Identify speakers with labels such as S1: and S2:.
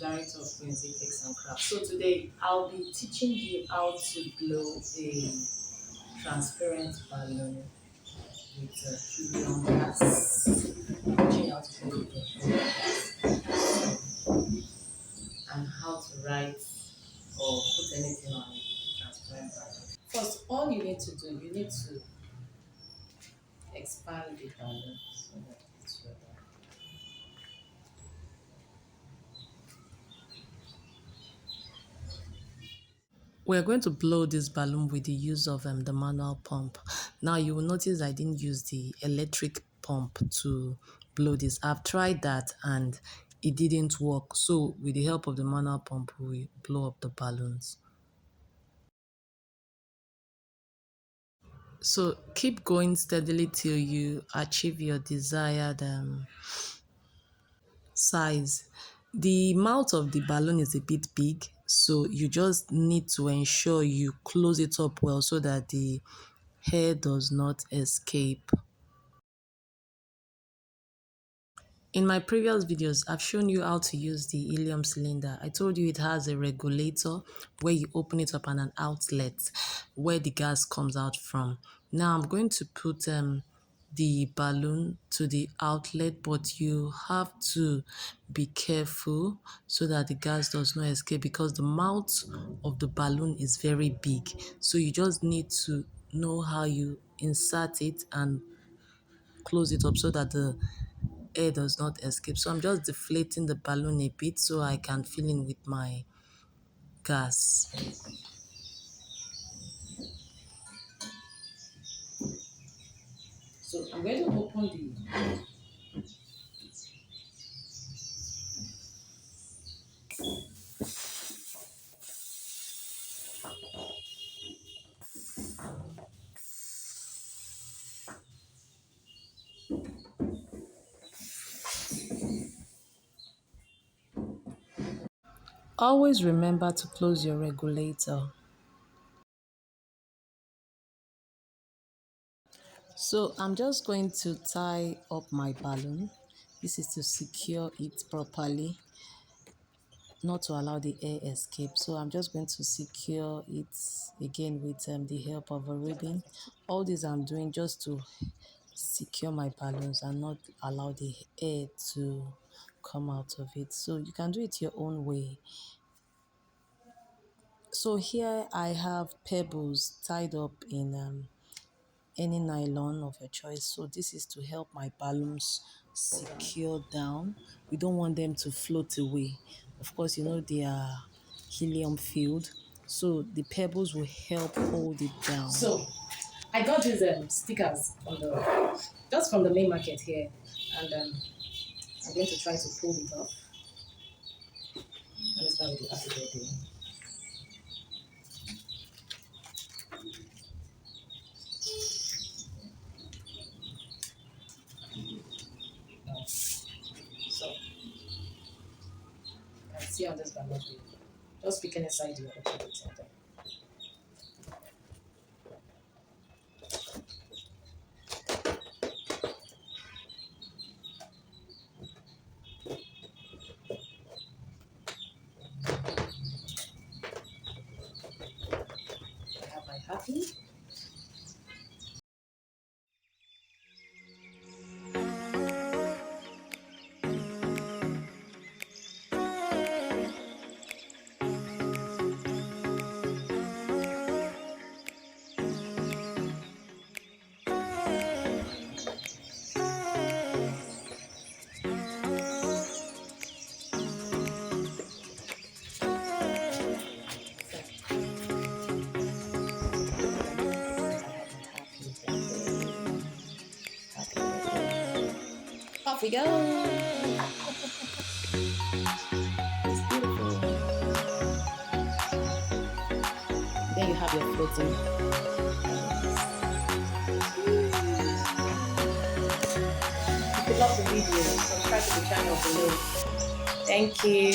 S1: Director of Music Arts and Crafts. So today I'll be teaching you how to blow a transparent balloon with a helium gas. Teaching you how to blow with a helium gas and how to write or put anything on a transparent balloon. First, all you need to do, you need to expand the balloon so that it's ready. We're going to blow this balloon with the use of the manual pump. Now you will notice I didn't use the electric pump to blow this. I've tried that and it didn't work. So with the help of the manual pump, we blow up the balloons. So keep going steadily till you achieve your desired size. The mouth of the balloon is a bit big, so you just need to ensure you close it up well so that the air does not escape. In my previous videos, I've shown you how to use the helium cylinder. I told you it has a regulator where you open it up and an outlet where the gas comes out from. Now I'm going to put the balloon to the outlet, but you have to be careful so that the gas does not escape because the mouth of the balloon is very big. So you just need to know how you insert it and close it up so that the air does not escape. So I'm just deflating the balloon a bit so I can fill in with my gas. So I'm going to open the Always remember to close your regulator. So I'm just going to tie up my balloon. This is to secure it properly, not to allow the air escape. So I'm just going to secure it again with the help of a ribbon. All this I'm doing just to secure my balloons and not allow the air to come out of it. So you can do it your own way. So here I have pebbles tied up in any nylon of your choice. So this is to help my balloons secure down. We don't want them to float away. Of course, you know they are helium filled, so the pebbles will help hold it down. So I got these stickers from the main market here, and I'm going to try to pull it off. Let me start with the happy birthday. So you can see on this balloon, just picking aside your okay. I have my happy. Off we go. It's beautiful. There you have your floating. If you love the video, subscribe to the channel below. Thank you.